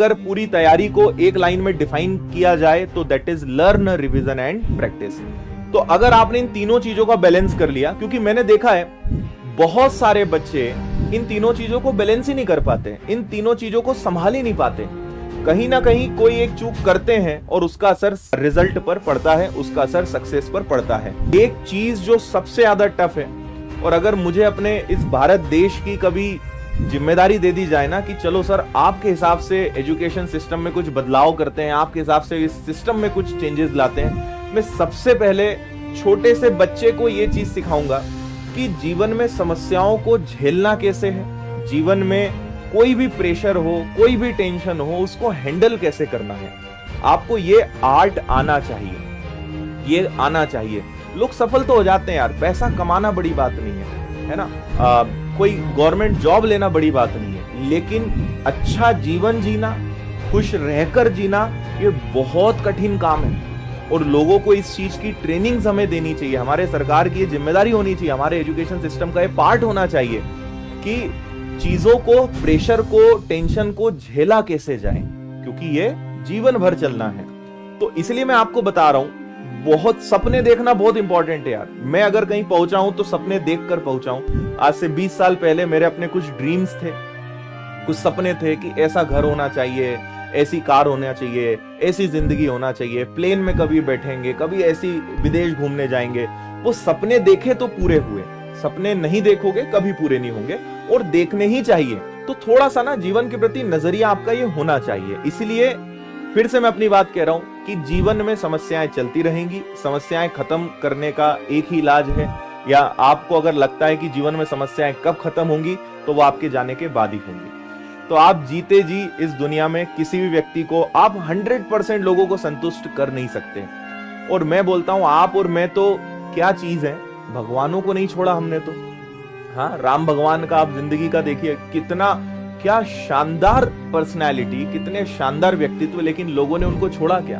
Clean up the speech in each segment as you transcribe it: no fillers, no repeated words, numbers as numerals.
अगर पूरी तैयारी को एक लाइन में डिफाइन किया जाए तो that is learn, revision and practice. तो अगर आपने इन तीनों चीजों का बैलेंस कर लिया, क्योंकि मैंने देखा है बहुत सारे बच्चे इन तीनों चीजों को बैलेंस ही नहीं कर पाते, इन तीनों चीजों को संभाल ही नहीं पाते। कहीं ना कहीं कोई एक चूक करते हैं और उसका असर रिजल्ट पर पड़ता है, उसका असर सक्सेस पर पड़ता है। एक चीज जो सबसे ज्यादा टफ है, और अगर मुझे अपने इस भारत देश की कभी जिम्मेदारी दे दी जाए ना कि चलो सर आपके हिसाब से एजुकेशन सिस्टम में कुछ बदलाव करते हैं, आपके हिसाब से इस सिस्टम में कुछ चेंजेस लाते हैं, मैं सबसे पहले छोटे से बच्चे को ये चीज सिखाऊंगा कि जीवन में समस्याओं को झेलना कैसे है, जीवन में कोई भी प्रेशर हो, कोई भी टेंशन हो, उसको हैंडल कैसे करना है। आपको ये आर्ट आना चाहिए, ये आना चाहिए। लोग सफल तो हो जाते हैं यार, पैसा कमाना बड़ी बात नहीं है ना, कोई गवर्नमेंट जॉब लेना बड़ी बात नहीं है, लेकिन अच्छा जीवन जीना, खुश रहकर जीना, ये बहुत कठिन काम है। और लोगों को इस चीज की ट्रेनिंग्स हमें देनी चाहिए, हमारे सरकार की ये जिम्मेदारी होनी चाहिए, हमारे एजुकेशन सिस्टम का ये पार्ट होना चाहिए कि चीजों को, प्रेशर को, टेंशन को झेला कैसे जाए, क्योंकि ये जीवन भर चलना है। तो इसलिए मैं आपको बता रहा हूं, बहुत सपने देखना बहुत इंपॉर्टेंट है यार। मैं अगर कहीं पहुंचा हूं तो सपने देखकर पहुंचा हूं। आज से 20 साल पहले मेरे अपने कुछ ड्रीम्स थे, कुछ सपने थे कि ऐसा घर होना चाहिए, ऐसी कार होना चाहिए, ऐसी जिंदगी होना चाहिए, प्लेन में कभी बैठेंगे, कभी ऐसी विदेश घूमने जाएंगे। वो सपने देखे तो पूरे हुए, सपने नहीं देखोगे कभी पूरे नहीं होंगे, और देखने ही चाहिए। तो थोड़ा सा ना जीवन के प्रति नजरिया आपका ये होना चाहिए। इसलिए फिर से मैं अपनी बात कह रहा हूं कि जीवन में समस्याएं चलती रहेंगी, समस्याएं खत्म करने का एक ही इलाज है, या आपको अगर लगता है कि जीवन में समस्याएं कब खत्म होंगी तो वो आपके जाने के बाद ही होंगी। तो आप जीते जी इस दुनिया में किसी भी व्यक्ति को आप 100% लोगों को संतुष्ट कर नहीं सकते। और मैं बोलता हूं आप और मैं तो क्या चीज है, भगवानों को नहीं छोड़ा हमने तो। हाँ, राम भगवान का आप जिंदगी का देखिए, कितना क्या शानदार पर्सनैलिटी, कितने शानदार व्यक्तित्व, लेकिन लोगों ने उनको छोड़ा क्या?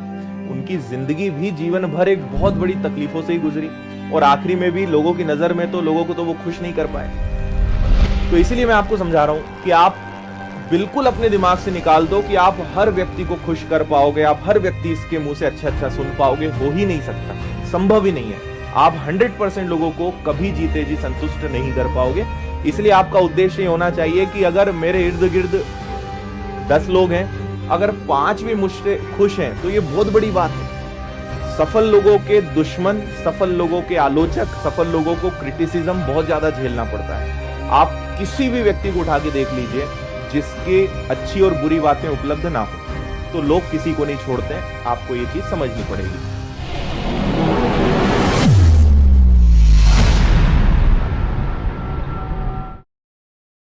उनकी जिंदगी भी जीवन भर एक बहुत बड़ी तकलीफों से ही गुजरी, और आखिरी में भी लोगों की नजर में तो लोगों को तो वो खुश नहीं कर पाए। तो इसीलिए मैं आपको समझा रहा हूं कि आप बिल्कुल अपने दिमाग से निकाल दो कि आप हर व्यक्ति को खुश कर पाओगे, आप हर व्यक्ति इसके मुंह से अच्छा अच्छा सुन पाओगे, हो ही नहीं सकता, संभव ही नहीं है। आप 100% लोगों को कभी जीते जी संतुष्ट नहीं कर पाओगे। इसलिए आपका उद्देश्य होना चाहिए कि अगर मेरे इर्द गिर्द 10 लोग हैं, अगर 5 भी मुझसे खुश हैं तो ये बहुत बड़ी बात है। सफल लोगों के दुश्मन, सफल लोगों के आलोचक, सफल लोगों को क्रिटिसिज्म बहुत ज्यादा झेलना पड़ता है। आप किसी भी व्यक्ति को उठा के देख लीजिए जिसके अच्छी और बुरी बातें उपलब्ध ना हो, तो लोग किसी को नहीं छोड़ते हैं। आपको ये चीज समझनी पड़ेगी।